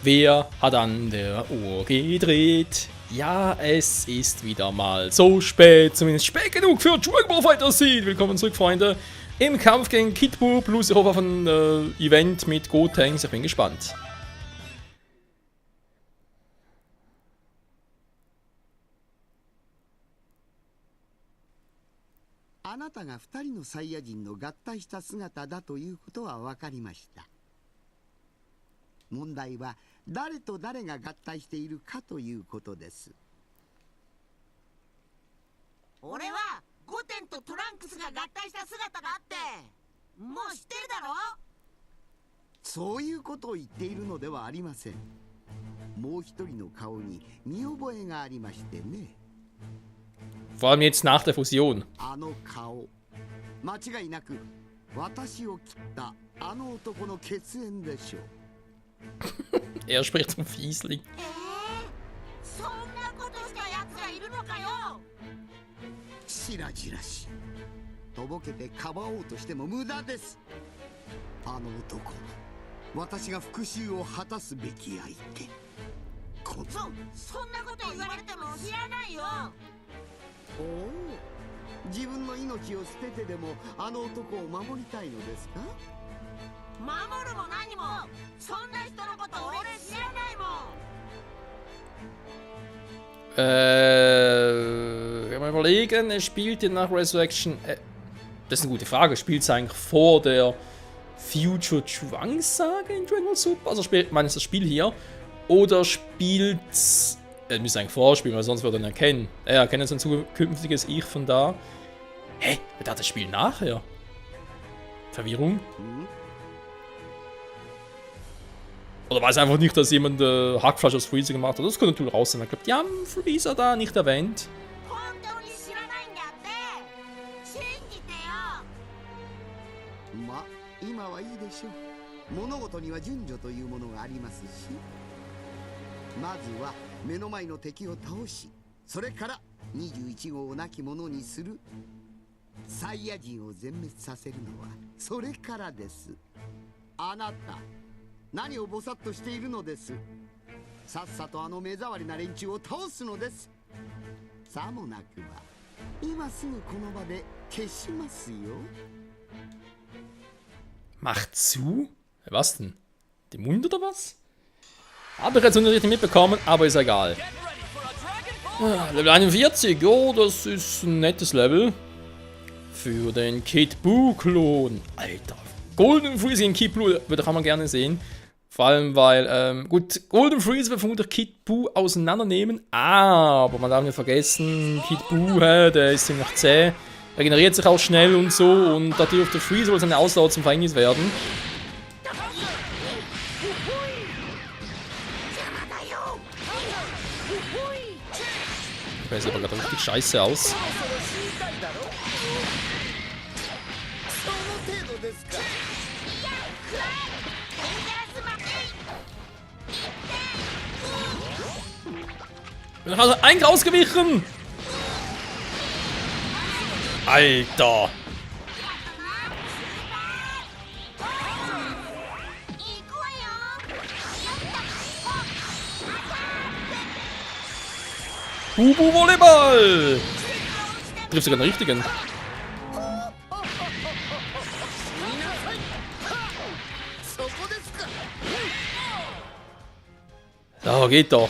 Wer hat an der Uhr gedreht? Ja, es ist wieder mal so spät, zumindest spät genug für Dragon Ball Fighter Z. Willkommen zurück, Freunde, im Kampf gegen Kid Buu plus ich hoffe auf ein Event mit Gotenks. Ich bin gespannt. あなたが2人のサイヤ人の合体した姿だということは分かりました。問題は誰と誰が合体しているかということです。俺はゴテンとトランクスが合体した姿があって、もう知ってるだろ？そういうことを言っているのではありません。もう一人の顔に見覚えがありましてね。Vor allem jetzt nach der Fusion. あの顔、間違いなく私を切ったあの男の血縁でしょう。Er spricht zum Fiesling. そんなことしたやつがいるのかよ。白々しい。とぼけてかばおうとしても無駄です。あの男、私が復讐を果たすべき相手。そんなこと言われても知らないよ。おお、自分の命を捨ててでもあの男を守りたいのですか？守るも何も、そんな人のこと俺知らないもん。Mal überlegen, er spielt ja nach Resurrection. Das ist eine gute Frage. Spielt es eigentlich vor der Future Trunks Saga in Dragon Ball Super? Also spielt man das Spiel hier? Oder spielt es. Er müsste eigentlich vorspielen, weil sonst würde er ihn erkennen. Er erkennt sein zukünftiges Ich von da. Hä? Wer hat das Spiel nachher? Verwirrung? Oder weiß einfach nicht, dass jemand Hackfleisch aus Freezer gemacht hat. Das könnte natürlich raus sein. Ich glaube, die haben Freezer da nicht erwähnt. 本当に知らないんだって。信じてよ。ま、今はいいでしょう。物事には順序というものがありますし、まずは目の前の敵を倒し、それから21号を亡き者にする。サイヤ人を全滅させるのはそれからです。あなた、何をぼさっとしているのです。さっさとあの目障りな連中を倒すのです。さもなくば今すぐこの場で消しますよ。 Macht zu? Was denn? Den Mund oder was? Habe ich jetzt noch nicht mitbekommen, aber ist egal. Level 41, oh, das ist ein nettes Level. Für den Kid Buu-Klon. Alter. Golden Freeze gegen Kid Buu würde ich gerne sehen. Vor allem, weil, gut, Golden Freeze wird vermutlich Kid Buu auseinandernehmen. Aber man darf nicht vergessen, Kid Buu, der ist ziemlich zäh. Regeneriert sich auch schnell und so. Und da dürfte Freeze wohl seine Ausdauer zum Verhängnis werden. Das sieht aber gerade richtig scheiße aus. Bin also eigentlich ausgewichen! Alter! Bubu Volleyball! Trifft sogar den richtigen. So, geht doch.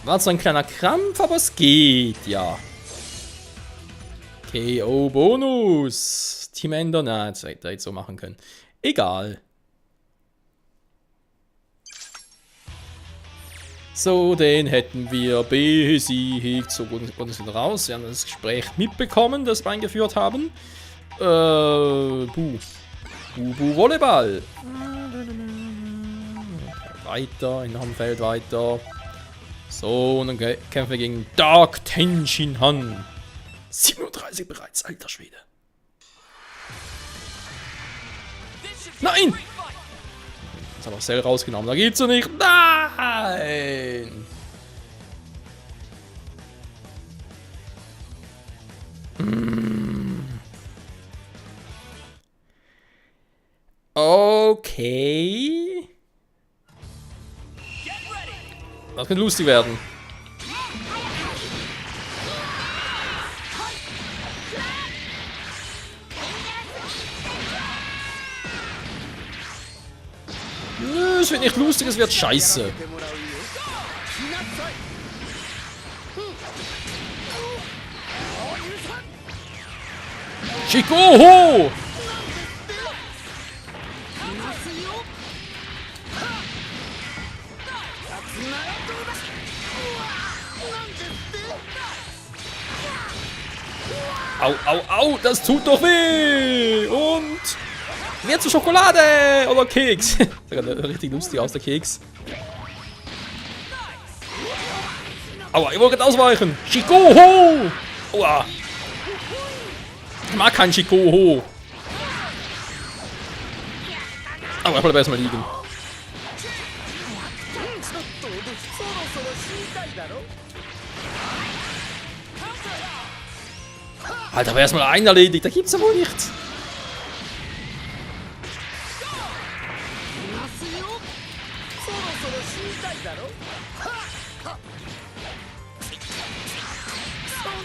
War zwar ein kleiner Krampf, aber es geht, ja. KO-Bonus. Team Ender, na, das hätte ich so machen können. Egal. So, den hätten wir besiegt. So, gut uns wieder raus. Wir haben das Gespräch mitbekommen, das wir eingeführt haben. Bubu Volleyball. Weiter, in dem Feld weiter. So, und dann kämpfen wir gegen Dark Tenshin Han. 37 bereits, alter Schwede. Nein! Jetzt haben wir Cell rausgenommen, da geht's ja nicht. Nein! okay. Das könnte lustig werden. Nö, es wird nicht lustig, es wird scheiße. Shikoho! Au, au, au, das tut doch weh! Und wird zur Schokolade oder Keks. Das sieht richtig lustig aus, der Keks. Aua, ich wollte ausweichen. Shikoho! Aua. Ich mag keinen Shikoho. Aber ich bleib erstmal liegen. Alter, aber erstmal einen erledigt, da gibt's ja wohl nichts.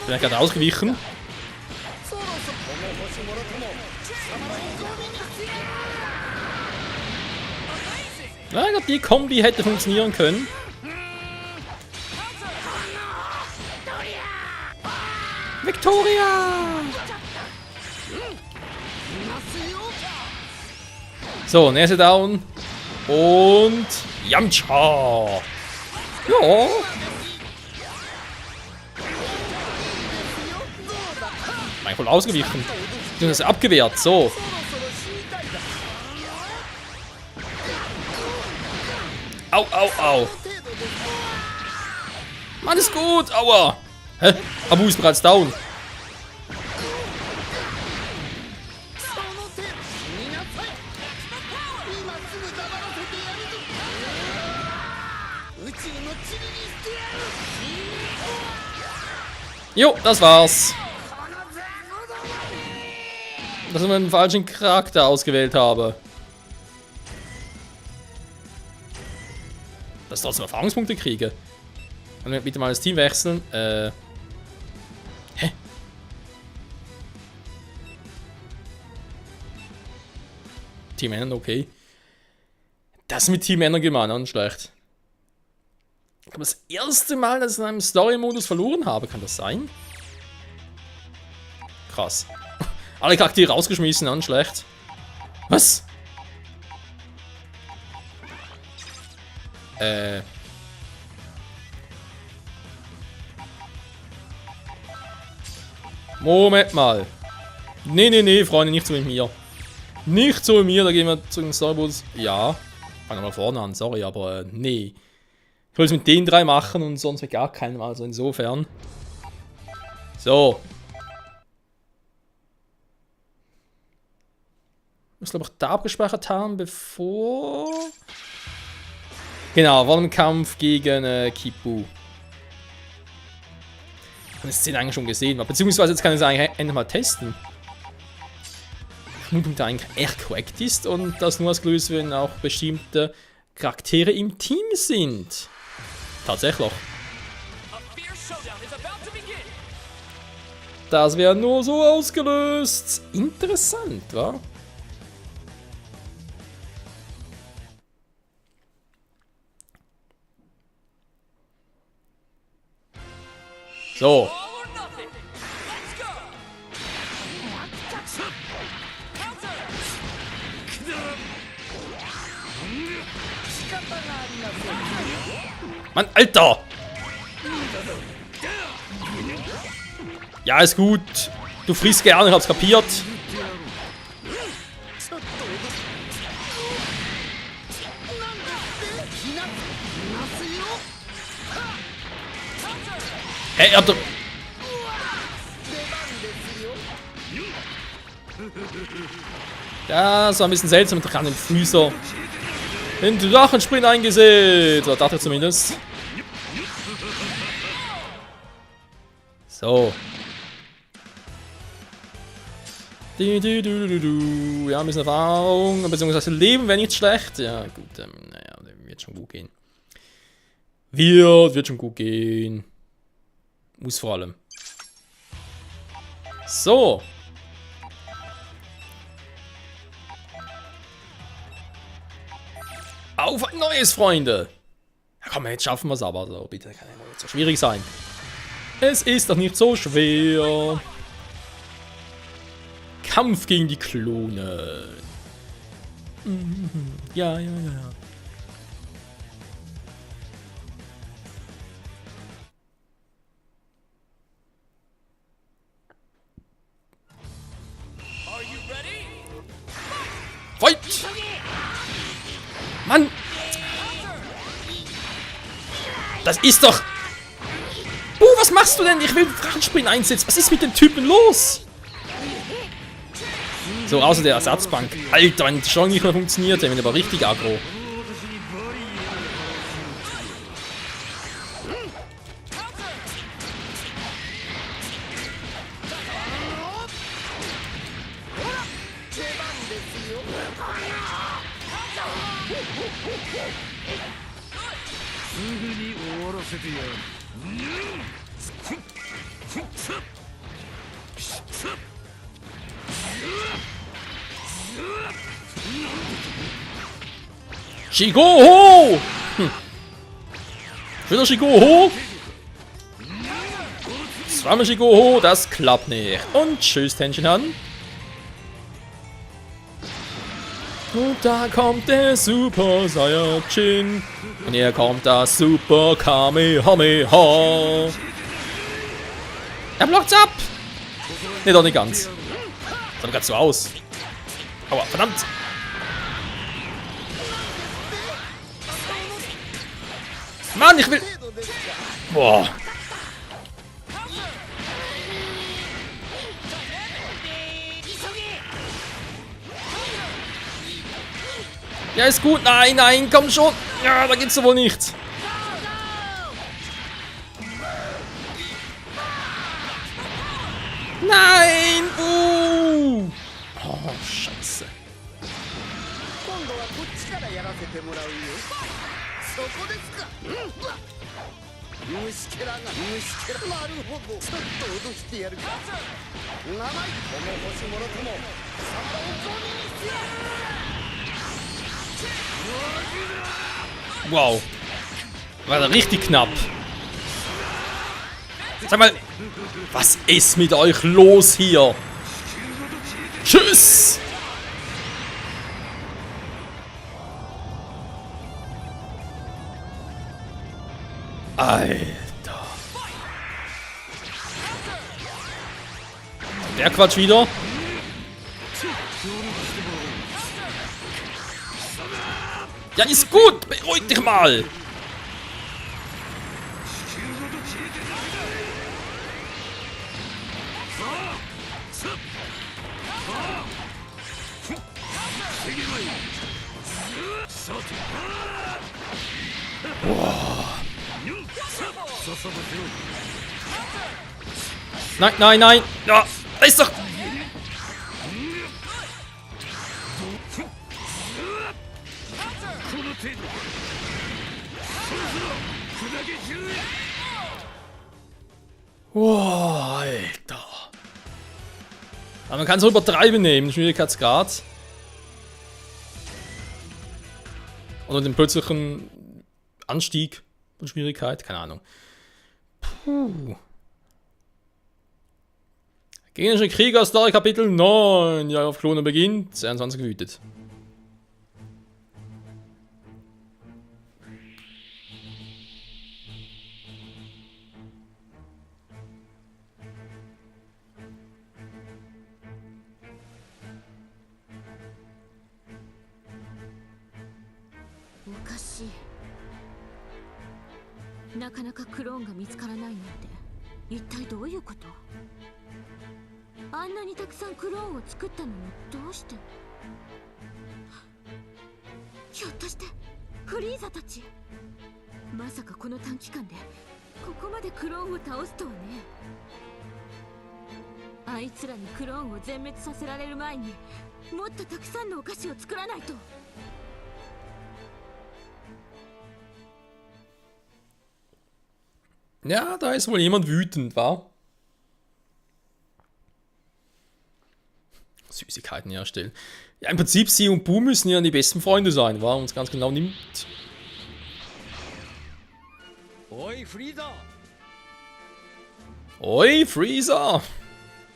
Bin ich gerade ausgewichen. Ja, ich glaube, die Kombi hätte funktionieren können. Victoria! So, nächste Down. Und Yamcha! Ja. Mein voll ausgewichen. Du hast abgewehrt, so. Au, au, au. Mann, ist gut, aua. Hä? Abu ist bereits down. Jo, das war's. Dass ich einen falschen Charakter ausgewählt habe. Dass ich trotzdem Erfahrungspunkte kriege. Und bitte mal das Team wechseln. Hä? Team ändern, okay. Das mit Team ändern gemacht, nicht schlecht. Ich glaube, das erste Mal, dass ich in einem Story-Modus verloren habe, kann das sein? Krass. Alle Charaktere rausgeschmissen, nicht schlecht. Was? Moment mal. Nee, Freunde, nicht so mit mir. Nicht so mit mir, da gehen wir zu den Storybus. Ja. Fangen wir mal vorne an, sorry, aber nee. Ich will es mit den drei machen und sonst mit gar keinem, also insofern. So. Ich muss, glaube ich, da abgespeichert haben, bevor... Genau, war im Kampf gegen Kipu. Ich habe die Szene eigentlich schon gesehen, beziehungsweise jetzt kann ich es eigentlich endlich mal testen. Ob der eigentlich echt korrekt ist und das nur ausgelöst, wenn auch bestimmte Charaktere im Team sind. Tatsächlich. Das wäre nur so ausgelöst. Interessant, wa? So. Mann, Alter! Ja, ist gut. Du frisst gerne, ich hab's kapiert. Hey, ihr habt doch... Das war ein bisschen seltsam mit den Füßer. Den Drachensprint eingesetzt. Oder dachte ich zumindest. So. Ja, ein bisschen Erfahrung, beziehungsweise Leben wäre nicht schlecht. Ja, gut, naja, wird schon gut gehen. Wird schon gut gehen. Muss vor allem. So. Auf ein neues, Freunde. Ja, komm, jetzt schaffen wir es aber. So, bitte, kann ja nicht so schwierig sein. Es ist doch nicht so schwer. Kampf gegen die Klone. Ja. Fight! Mann! Das ist doch... was machst du denn? Ich will Drachenspringen einsetzen. Was ist mit dem Typen los? So, außer der Ersatzbank. Alter, wenn die schon nicht mehr funktioniert, dann bin ich aber richtig aggro. Shigoho! Wieder Shigoho! Zweimal Shigoho, das klappt nicht. Und tschüss, Tension Han. Und da kommt der Super Saiyajin. Und hier kommt das Super Kamehameha. Er blockt's ab! Ne, doch nicht ganz. Sah gerade so aus. Aua, verdammt! Mann, ich will... Boah. Ja, ist gut. Nein, komm schon. Ja, da geht's doch wohl nicht. Nein! Oh, Scheiße. Wow. War da richtig knapp. Sag mal, was ist mit euch los hier? Tschüss! Alter. Der Quatsch wieder. Ja, ist gut. Beruhig dich mal. Boah. Nein. Ja, da ist doch... Wow, Alter. Aber man kann es auch übertreiben nehmen, den Schwierigkeitsgrad. Oder den plötzlichen Anstieg von Schwierigkeit, keine Ahnung. Puh. Gegnerische Krieger, Story Kapitel 9. Ja, auf Klone beginnt. 22 gewütet. Okashi. なかなかクローンが見つからないなんて一体どういうこと？あんなにたくさんクローンを作ったのにどうして？ひょっとしてフリーザたち？まさかこの短期間でここまでクローンを倒すとはね。あいつらにクローンを全滅させられる前にもっとたくさんのお菓子を作らないと。Ja, da ist wohl jemand wütend, wa? Süßigkeiten herstellen. Ja, im Prinzip, sie und Bu müssen ja die besten Freunde sein, wa? Uns ganz genau nimmt. Oi, Freezer! Oi, Freezer!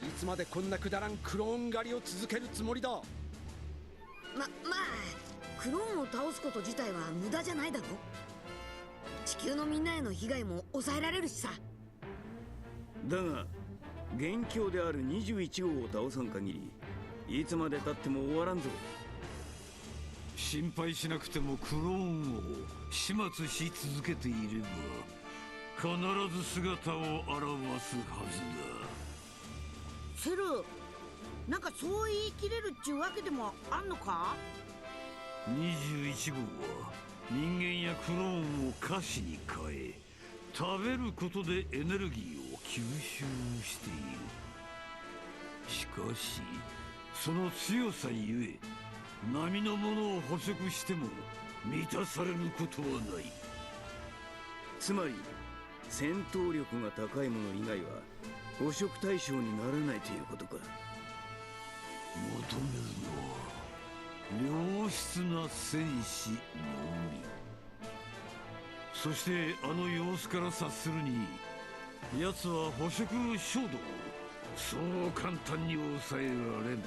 いつまでこんなくだらんクローン狩りを続けるつもりだ。まあクローンを倒すこと自体は無駄じゃないだろ。地球のみんなへの被害も抑えられるしさ。だが元凶である21号を倒さん限りいつまでたっても終わらんぞ。心配しなくてもクローンを始末し続けていれば必ず姿を現すはずだ。セル、なんかそう言い切れるっちゅうわけでもあんのか。21号は人間やクローンを菓子に変え食べることでエネルギーを吸収している。しかしその強さゆえ並のものを捕食しても満たされることはない。つまり戦闘力が高いもの以外は捕食対象にならないということか。求めるのは良質な戦士のみ。そしてあの様子から察するに奴は捕食衝動をそう簡単に抑えられん。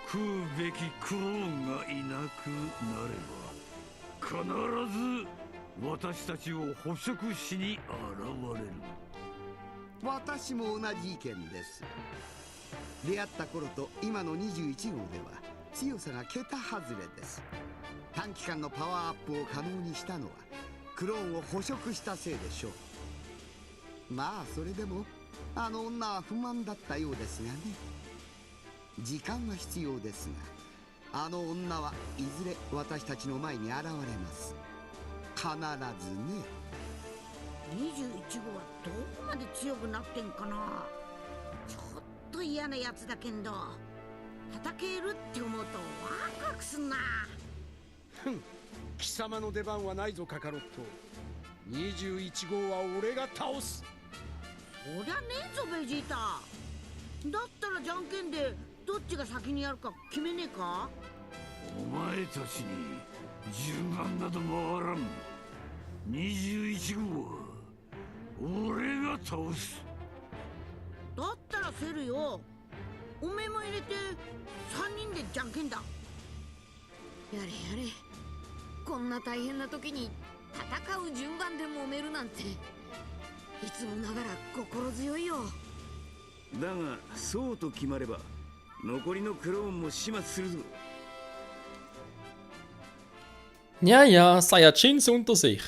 食うべきクローンがいなくなれば必ず私たちを捕食しに現れる。私も同じ意見です。出会った頃と今の21号では強さが桁外れです。短期間のパワーアップを可能にしたのはクローンを捕食したせいでしょう。まあそれでもあの女は不満だったようですがね。時間は必要ですがあの女はいずれ私たちの前に現れます。必ずね。21号はどこまで強くなってんかな。ちょっと嫌なやつだけど叩けるって思うとワクワクすんな。ふん、貴様の出番はないぞカカロット。21号は俺が倒す。そりゃねえぞベジータ。だったらじゃんけんでどっちが先にやるか決めねえか。お前たちに順番など回らん。21号は俺が倒す。だったらセルよ、おめえも入れて3人でじゃんけんだ。やれやれ、こんな大変な時に戦う順番で揉めるなんていつもながら心強いよ。だがそうと決まれば残りのクローンも始末するぞ。Ja, ja, Saiyajins unter sich.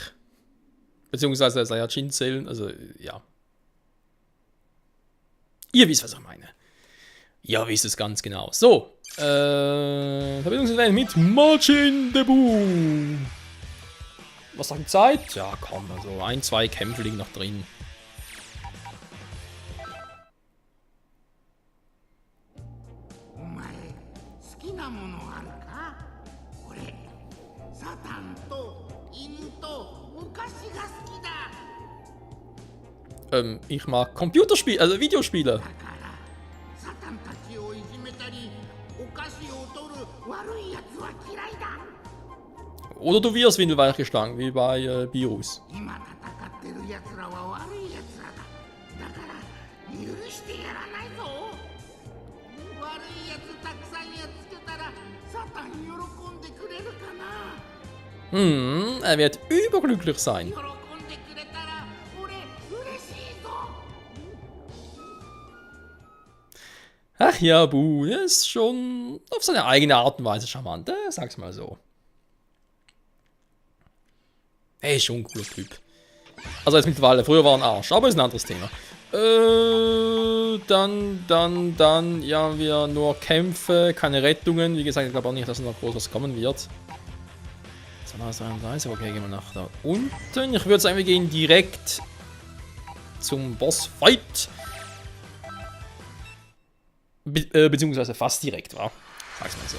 Beziehungsweise Saiyajin-Zellen, also ja. Ihr wisst, was ich meine. Ihr wisst es ganz genau. So, Verbindungsgespräch mit Majin Buu. Was sagt die Zeit? Ja, komm, also 1, 2 Kämpfe liegen noch drin. Ich mag Computerspiele, also Videospiele. Oder du wirst windelweich geschlagen, wie bei Virus. Er wird überglücklich sein. Ach ja, Bu, der ist schon auf seine eigene Art und Weise charmant, sag's mal so. Er ist schon ein cooler Typ. Also jetzt mittlerweile, früher war er ein Arsch, aber ist ein anderes Thema. Dann, ja, wir nur Kämpfe, keine Rettungen. Wie gesagt, ich glaube auch nicht, dass noch groß was kommen wird. 233, okay, gehen wir nach da unten. Ich würde sagen, wir gehen direkt zum Bossfight. Beziehungsweise fast direkt, wa? Sag's mal so.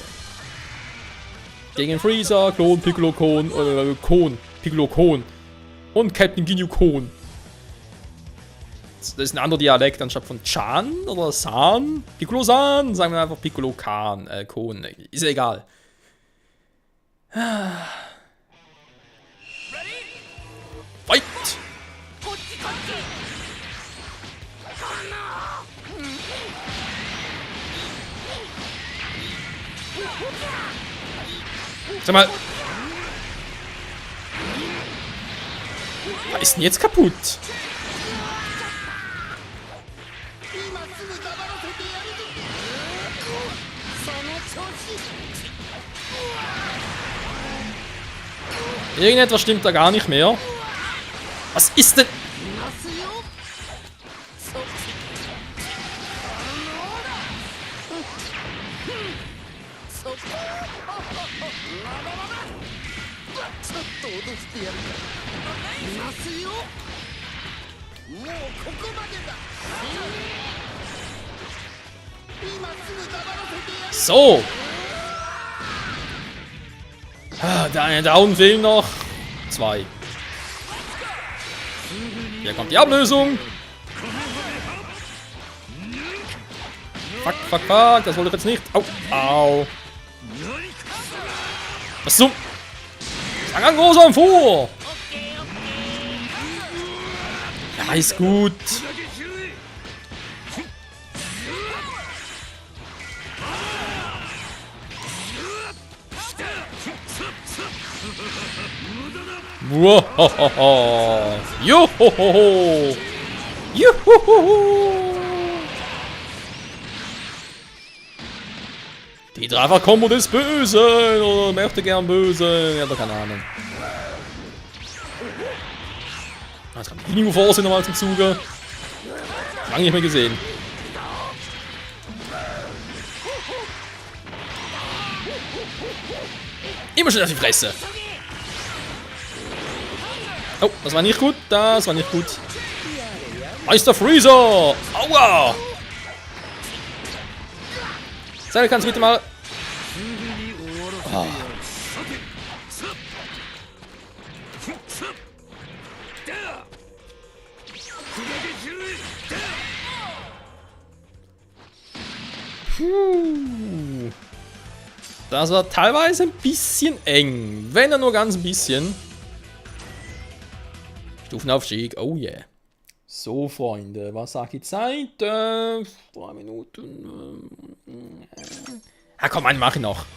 Gegen Freezer, Klon, Piccolo, Kon, Piccolo, Kon und Captain Ginyu Kon. Das ist ein anderer Dialekt anstatt von Chan oder San. Piccolo-San, sagen wir einfach Piccolo Khan, Kon, ist ja egal. Fight! Sag mal. Was ist denn jetzt kaputt? Irgendetwas stimmt da gar nicht mehr. Was ist denn? So. Der eine Down fehlen noch. 2. Hier kommt die Ablösung. Fuck, fuck, fuck. Das wollte ich jetzt nicht. Au, au. Was zum? Sag großer vor. Ja, ist gut. Wow. Juhu. Juhu. Die Dreifach-Kombo des Bösen oder möchte gern Bösen. Ja, da keine Ahnung. Jetzt kommt die Force nochmal zum Zuge. Lange nicht mehr gesehen. Immer schön auf die Fresse. Oh, das war nicht gut. Das war nicht gut. Meister Freezer! Aua! Sei, kannst du bitte mal. Oh. Puh. Das war teilweise ein bisschen eng. Wenn er nur ganz ein bisschen. Stufenaufstieg, oh yeah. So, Freunde, was sagt die Zeit? 3 Minuten. Ja, komm, einen mach ich noch.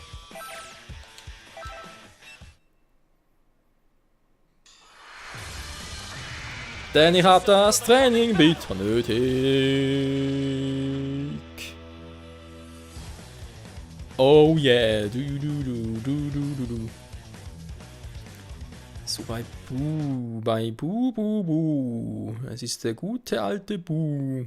Denn ich hab das Training bitter nötig. Oh yeah. Du. So bei Bu. Es ist der gute alte Bu.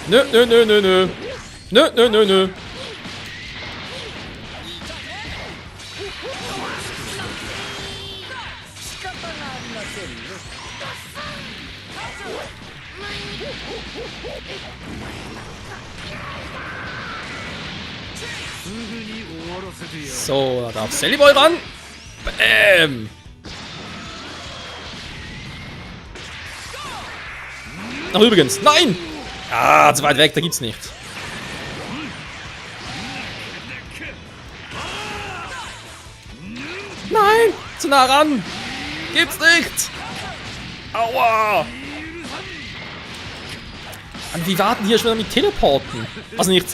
Nö. So, da darf Sally Boy ran. Bäm. Ach, übrigens. Nein! Ah, zu weit weg, da gibt's nichts. Nein! Zu nah ran! Gibt's nicht! Aua! Und die warten hier schon wieder mit Teleporten. Also nicht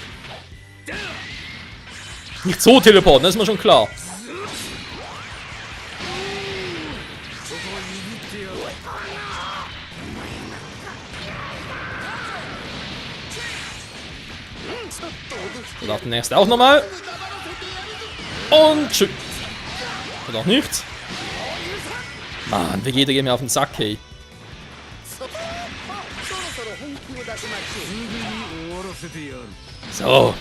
so teleporten, das ist mir schon klar. So, auf den nächsten auch nochmal. Und tschüss. Oder auch nichts. Mann, Vegeta geht mir auf den Sack, hey. So.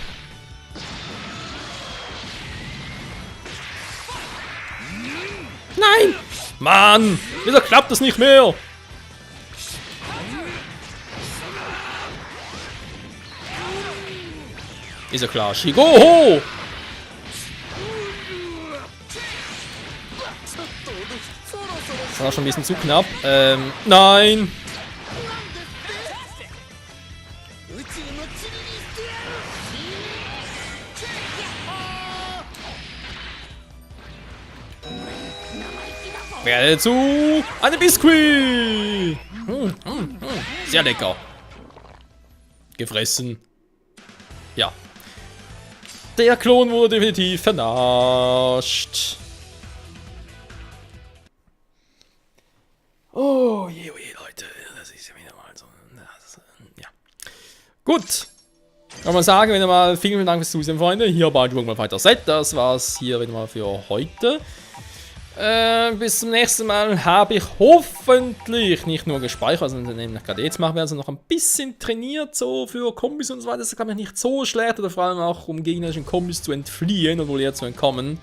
Nein! Mann! Wieso klappt das nicht mehr? Ist ja klar. Shigoho! Das war schon ein bisschen zu knapp. Nein! Werde zu eine Biskuit! Sehr lecker. Gefressen. Ja. Der Klon wurde definitiv vernascht. Oh je, Leute. Das ist ja wieder mal so. Ja. Gut. Kann man sagen, wenn ihr mal vielen Dank fürs Zusehen, Freunde. Hier bei Dragon Ball Fighter Z. Das war's hier wieder mal für heute. Bis zum nächsten Mal habe ich hoffentlich nicht nur gespeichert, sondern nämlich gerade jetzt machen wir also noch ein bisschen trainiert, so für Kombis und so weiter. Das ist, glaube ich, nicht so schlecht, oder vor allem auch um gegnerischen Kombis zu entfliehen und wohl eher zu entkommen.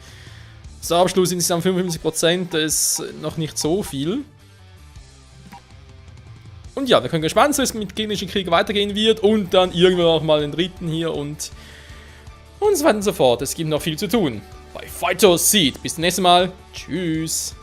So, Abschluss insgesamt 55%, das ist noch nicht so viel. Und ja, wir können gespannt sein, wie es mit gegnerischen Kriegen weitergehen wird und dann irgendwann auch mal den dritten hier und so weiter und so fort. Es gibt noch viel zu tun bei Fighter Z. Bis zum nächsten Mal. Tschüss.